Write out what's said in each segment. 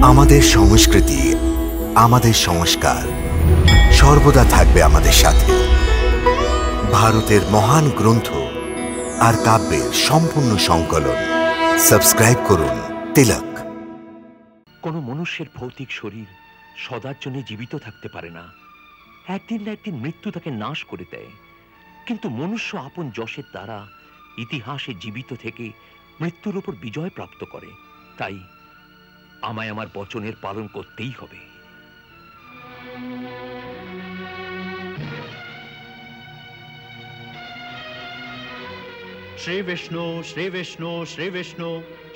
আমাদের সংস্কৃতি, আমাদের সংস্কার সর্বদা থাকবে আমাদের সাথে। ভারতের মহান গ্রন্থ আর কাব্যের সম্পূর্ণ সংকলন। সাবস্ক্রাইব করুন তিলক। কোনো মনুষ্যের ভৌতিক শরীর সদার জন্য জীবিত থাকতে পারে না। একদিন না একদিন মৃত্যু তাকে নাশ করে দেয়। কিন্তু মনুষ্য আপন যশের দ্বারা ইতিহাসে জীবিত থেকে মৃত্যুর উপর বিজয় প্রাপ্ত করে। তাই আমায় আমার বচনের পালন করতেই হবে। श्री विष्णु श्री विष्णु श्री विष्णु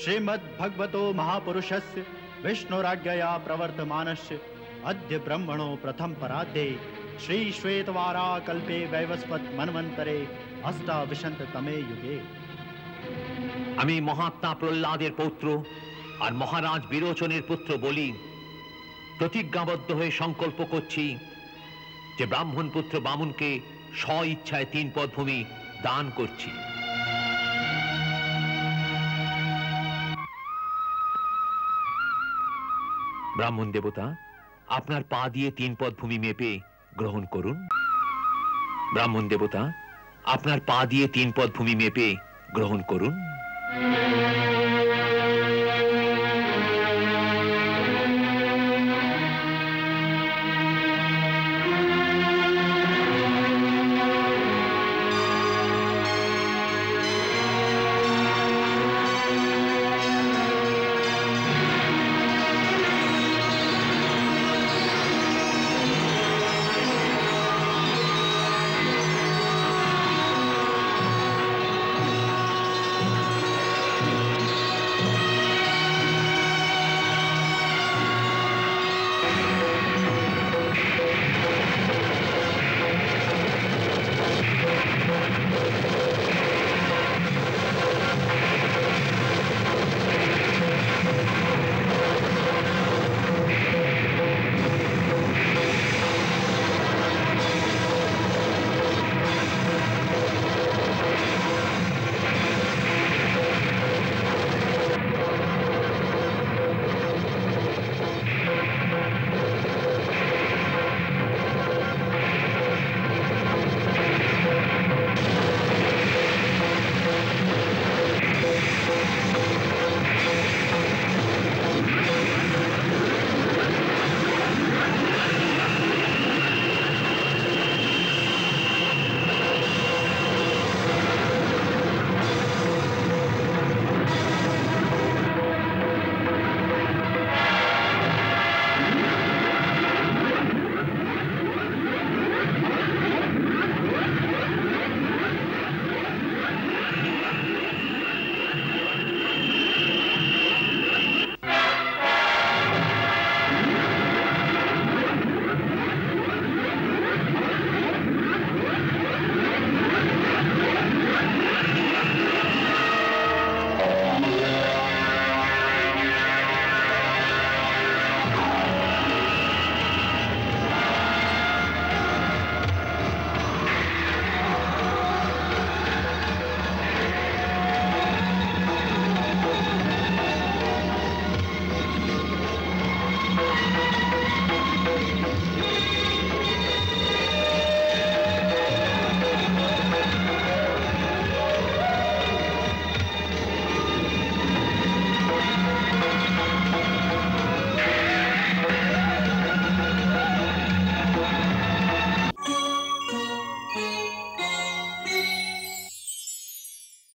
श्रीमद् भगवतो महापुरुषस्य विष्णुराज्ञया प्रवर्तमानस्य अद्य ब्रह्मणो प्रथम पराध्ये श्री श्वेतवारा कल्पे वैवस्वत मन्वन्तरे अष्टाविंशततमे युगे। আমি মহাত্মা প্রহ্লাদের পৌত্র আর মহারাজ বিরোচনের পুত্র বলি প্রতিজ্ঞাবদ্ধ হয়ে সংকল্প করছি যে ব্রাহ্মণ পুত্র বামুনকে স্ব ইচ্ছায় 3 পদ ভূমি দান করছি। ব্রাহ্মণ দেবতা, আপনার পা দিয়ে 3 পদ ভূমি মেপে গ্রহণ করুন। ব্রাহ্মণ দেবতা, আপনার পা দিয়ে 3 পদ ভূমি মেপে গ্রহণ করুন।